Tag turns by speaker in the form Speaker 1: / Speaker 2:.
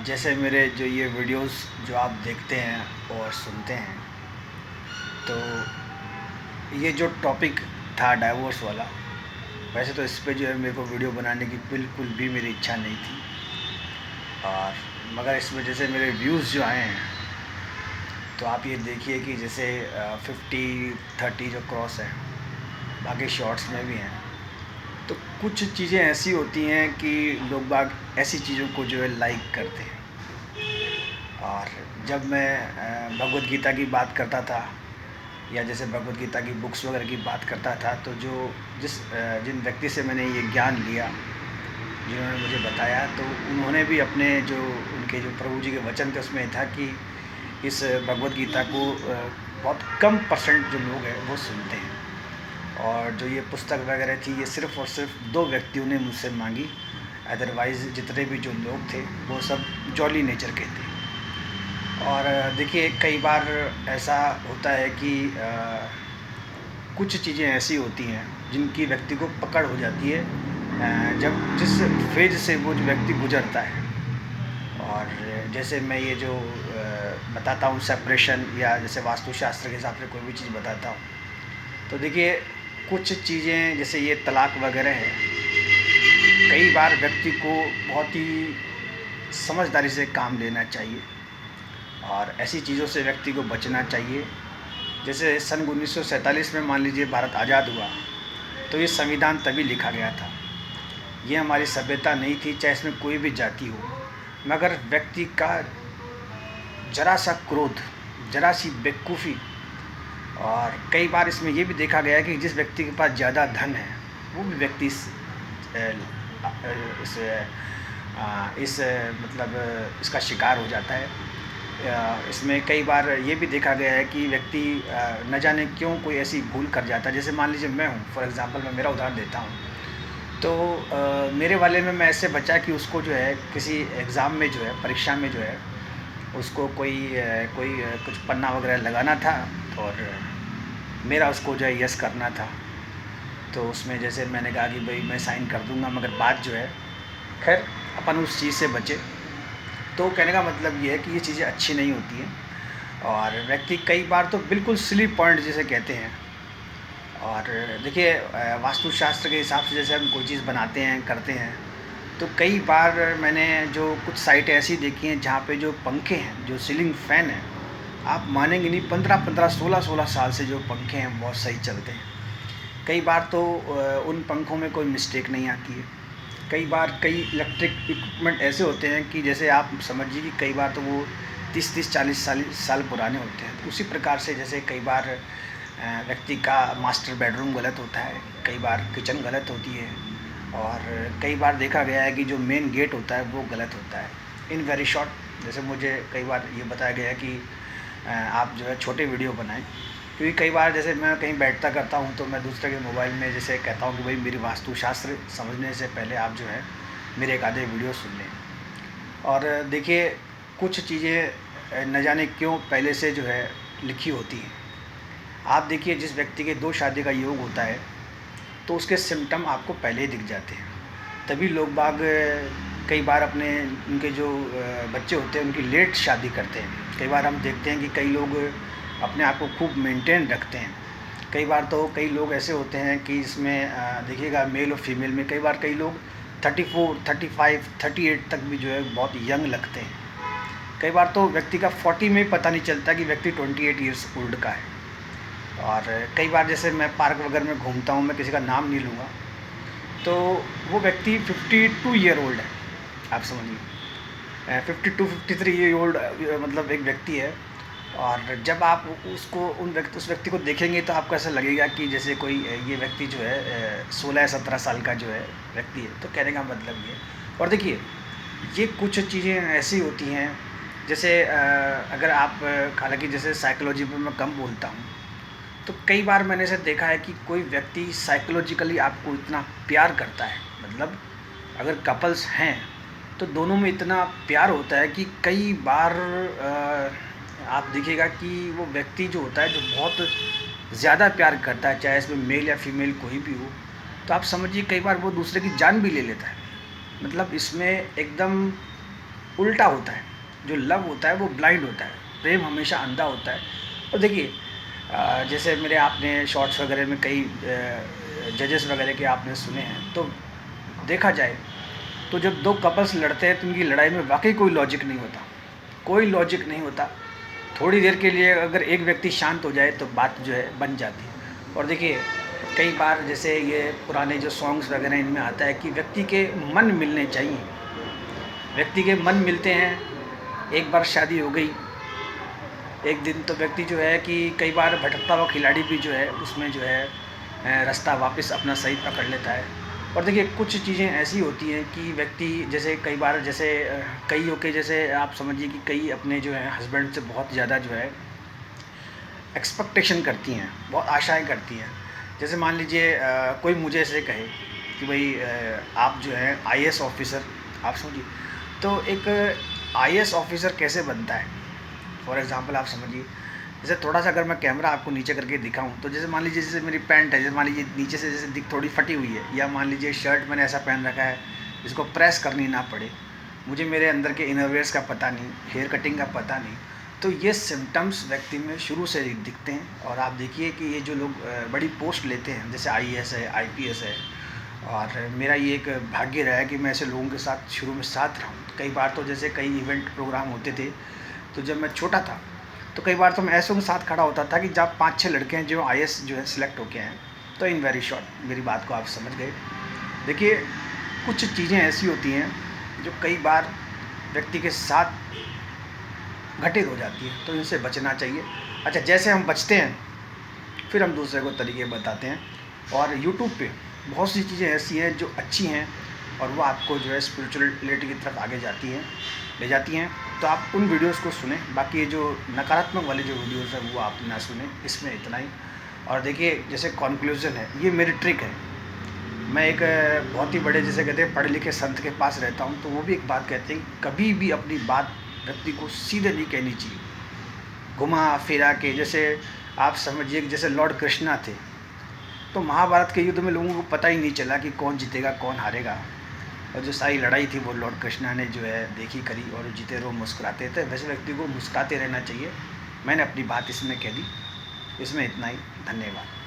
Speaker 1: जैसे मेरे जो ये वीडियोस जो आप देखते हैं और सुनते हैं, तो ये जो टॉपिक था डाइवोर्स वाला, वैसे तो इस पे जो है मेरे को वीडियो बनाने की बिल्कुल भी मेरी इच्छा नहीं थी। और मगर इस वजह से मेरे व्यूज़ जो आए हैं, तो आप ये देखिए कि जैसे 50-30 जो क्रॉस है, बाकी शॉर्ट्स में भी हैं। तो कुछ चीज़ें ऐसी होती हैं कि लोग बाग ऐसी चीज़ों को जो है लाइक करते हैं। और जब मैं भगवत गीता की बात करता था, या जैसे भगवत गीता की बुक्स वगैरह की बात करता था, तो जिन व्यक्ति से मैंने ये ज्ञान लिया, जिन्होंने मुझे बताया, तो उन्होंने भी अपने जो उनके जो प्रभु जी के वचन थे उसमें था कि इस भगवत गीता को बहुत कम परसेंट जो लोग हैं वो सुनते हैं। और जो ये पुस्तक वगैरह थी, ये सिर्फ़ और सिर्फ 2 व्यक्तियों ने मुझसे मांगी। अदरवाइज़ जितने भी जो लोग थे वो सब जॉली नेचर के थे। और देखिए, कई बार ऐसा होता है कि कुछ चीज़ें ऐसी होती हैं जिनकी व्यक्ति को पकड़ हो जाती है, जब जिस फेज से वो जो व्यक्ति गुजरता है। और जैसे मैं ये जो बताता हूँ सेपरेशन, या जैसे वास्तुशास्त्र के हिसाब से कोई भी चीज़ बताता हूँ, तो देखिए, कुछ चीज़ें जैसे ये तलाक वगैरह है, कई बार व्यक्ति को बहुत ही समझदारी से काम लेना चाहिए और ऐसी चीज़ों से व्यक्ति को बचना चाहिए। जैसे सन 1947 में मान लीजिए भारत आज़ाद हुआ, तो ये संविधान तभी लिखा गया था। ये हमारी सभ्यता नहीं थी, चाहे इसमें कोई भी जाति हो, मगर व्यक्ति का जरा सा क्रोध, जरा सी बेवकूफ़ी। और कई बार इसमें ये भी देखा गया है कि जिस व्यक्ति के पास ज़्यादा धन है, वो भी व्यक्ति इस इस मतलब इसका शिकार हो जाता है। इसमें कई बार ये भी देखा गया है कि व्यक्ति न जाने क्यों कोई ऐसी भूल कर जाता है। जैसे मान लीजिए मैं हूँ, फॉर एग्ज़ाम्पल मैं मेरा उदाहरण देता हूँ। तो मेरे वाले में मैं ऐसे बचा कि उसको जो है किसी एग्ज़ाम में जो है, परीक्षा में जो है, उसको कुछ पन्ना वगैरह लगाना था, और मेरा उसको जो है यस करना था। तो उसमें जैसे मैंने कहा कि भाई मैं साइन कर दूँगा, मगर बात जो है, खैर अपन उस चीज़ से बचे। तो कहने का मतलब ये है कि ये चीज़ें अच्छी नहीं होती हैं, और व्यक्ति कई बार तो बिल्कुल स्ली पॉइंट जिसे कहते हैं। और देखिए, वास्तुशास्त्र के हिसाब से जैसे हम कोई चीज़ बनाते हैं, करते हैं, तो कई बार मैंने जो कुछ साइटें ऐसी देखी हैं जहाँ पे जो पंखे हैं, जो सीलिंग फ़ैन हैं, आप मानेंगे नहीं, 15-15, 16-16 साल से जो पंखे हैं बहुत सही चलते हैं। कई बार तो उन पंखों में कोई मिस्टेक नहीं आती है। कई बार कई इलेक्ट्रिक इक्विपमेंट ऐसे होते हैं कि जैसे आप समझिए कि कई बार तो वो 30-30, 40 साल पुराने होते हैं। तो उसी प्रकार से जैसे कई बार व्यक्ति का मास्टर बेडरूम गलत होता है, कई बार किचन गलत होती है, और कई बार देखा गया है कि जो मेन गेट होता है वो गलत होता है। इन वेरी शॉर्ट, जैसे मुझे कई बार ये बताया गया है कि आप जो है छोटे वीडियो बनाएं, क्योंकि कई बार जैसे मैं कहीं बैठता करता हूँ तो मैं दूसरे के मोबाइल में जैसे कहता हूँ कि भाई मेरी वास्तुशास्त्र समझने से पहले आप जो है मेरे एक आधे वीडियो सुन लें। और देखिए, कुछ चीज़ें न जाने क्यों पहले से जो है लिखी होती हैं। आप देखिए, जिस व्यक्ति के 2 शादी का योग होता है, तो उसके सिम्टम आपको पहले ही दिख जाते हैं। तभी लोग बाग कई बार अपने उनके जो बच्चे होते हैं उनकी लेट शादी करते हैं। कई बार हम देखते हैं कि कई लोग अपने आप को खूब मेंटेन रखते हैं। कई बार तो कई लोग ऐसे होते हैं कि इसमें देखिएगा, मेल और फीमेल में कई लोग 34, 35, 38 तक भी जो है बहुत यंग लगते हैं। कई बार तो व्यक्ति का 40 में ही पता नहीं चलता कि व्यक्ति 28 ईयर्स ओल्ड का है। और कई बार जैसे मैं पार्क वगैरह में घूमता हूँ, मैं किसी का नाम नहीं लूँगा, तो वो व्यक्ति 52 ईयर ओल्ड है, आप समझिए। 52-53 ईयर ओल्ड मतलब एक व्यक्ति है। और जब आप उस व्यक्ति को देखेंगे तो आपको ऐसा लगेगा कि जैसे कोई ये व्यक्ति जो है 16-17 साल का जो है व्यक्ति है। तो कहने का मतलब ये। और देखिए, ये कुछ चीज़ें ऐसी होती हैं, जैसे अगर आप हालांकि जैसे साइकोलॉजी पर मैं कम बोलता हूँ, तो कई बार मैंने ऐसे देखा है कि कोई व्यक्ति साइकोलॉजिकली आपको इतना प्यार करता है, मतलब अगर कपल्स हैं तो दोनों में इतना प्यार होता है कि कई बार आप देखिएगा कि वो व्यक्ति जो होता है, जो बहुत ज़्यादा प्यार करता है, चाहे इसमें मेल या फीमेल कोई भी हो, तो आप समझिए कई बार वो दूसरे की जान भी ले लेता है। मतलब इसमें एकदम उल्टा होता है। जो लव होता है वो ब्लाइंड होता है, प्रेम हमेशा अंधा होता है। और देखिए जैसे मेरे आपने शॉर्ट्स वगैरह में कई जजेस वगैरह के आपने सुने हैं, तो देखा जाए तो जब दो कपल्स लड़ते हैं तो उनकी लड़ाई में वाकई कोई लॉजिक नहीं होता, कोई लॉजिक नहीं होता। थोड़ी देर के लिए अगर एक व्यक्ति शांत हो जाए तो बात जो है बन जाती है। और देखिए कई बार जैसे ये पुराने जो सॉन्ग्स वगैरह इनमें आता है कि व्यक्ति के मन मिलने चाहिए, व्यक्ति के मन मिलते हैं। एक बार शादी हो गई, एक दिन तो व्यक्ति जो है कि कई बार भटकता हुआ खिलाड़ी भी जो है उसमें जो है रास्ता वापस अपना सही पकड़ लेता है। और देखिए कुछ चीज़ें ऐसी होती हैं कि व्यक्ति जैसे कई बार जैसे कई होके जैसे आप समझिए कि कई अपने जो है हस्बैंड से बहुत ज़्यादा जो है एक्सपेक्टेशन करती हैं, बहुत आशाएं करती हैं। जैसे मान लीजिए कोई मुझे ऐसे कहे कि भाई आप जो है आईएएस ऑफिसर, आप समझिए तो एक आईएएस ऑफिसर कैसे बनता है। फॉर एग्ज़ाम्पल आप समझिए, जैसे थोड़ा सा अगर मैं कैमरा आपको नीचे करके दिखाऊं तो जैसे मान लीजिए जैसे मेरी पैंट है, जैसे मान लीजिए नीचे से जैसे दिख थोड़ी फटी हुई है, या मान लीजिए शर्ट मैंने ऐसा पहन रखा है जिसको प्रेस करनी ना पड़े, मुझे मेरे अंदर के इनरवेयर्स का पता नहीं, हेयर कटिंग का पता नहीं, तो ये सिम्टम्स व्यक्ति में शुरू से दिखते हैं। और आप देखिए कि ये जो लोग बड़ी पोस्ट लेते हैं जैसे आईएएस है, आईपीएस है, और मेरा ये एक भाग्य रहा है कि मैं ऐसे लोगों के साथ शुरू में साथ रहा हूँ। कई बार तो जैसे कई इवेंट प्रोग्राम होते थे, तो जब मैं छोटा था तो कई बार तो मैं ऐसों के साथ खड़ा होता था कि जब 5-6 लड़के हैं जो आईएएस जो है सिलेक्ट होके हैं। तो इन वेरी शॉर्ट मेरी बात को आप समझ गए। देखिए कुछ चीज़ें ऐसी होती हैं जो कई बार व्यक्ति के साथ घटित हो जाती है, तो इनसे बचना चाहिए। अच्छा, जैसे हम बचते हैं फिर हम दूसरे को तरीके बताते हैं। और यूट्यूब पे बहुत सी चीज़ें ऐसी हैं जो अच्छी हैं और वो आपको जो है स्पिरिचुअलिटी की तरफ आगे जाती हैं, ले जाती हैं, तो आप उन वीडियोस को सुनें। बाकी ये जो नकारात्मक वाले जो वीडियोस हैं वो आप ना सुनें, इसमें इतना ही। और देखिए जैसे कॉन्क्लूज़न है, ये मेरी ट्रिक है। मैं एक बहुत ही बड़े जैसे कहते हैं पढ़े लिखे संत के पास रहता हूँ, तो वो भी एक बात कहते हैं कि कभी भी अपनी बात व्यक्ति को सीधे नहीं कहनी चाहिए, घुमा फिरा के। जैसे आप समझिए कि जैसे लॉर्ड कृष्णा थे, तो महाभारत के युद्ध में लोगों को पता ही नहीं चला कि कौन जीतेगा कौन हारेगा, और जो सारी लड़ाई थी वो लॉर्ड कृष्णा ने जो है देखी करी, और जीते रहो मुस्कुराते थे। वैसे व्यक्ति को मुस्कुराते रहना चाहिए। मैंने अपनी बात इसमें कह दी, इसमें इतना ही। धन्यवाद।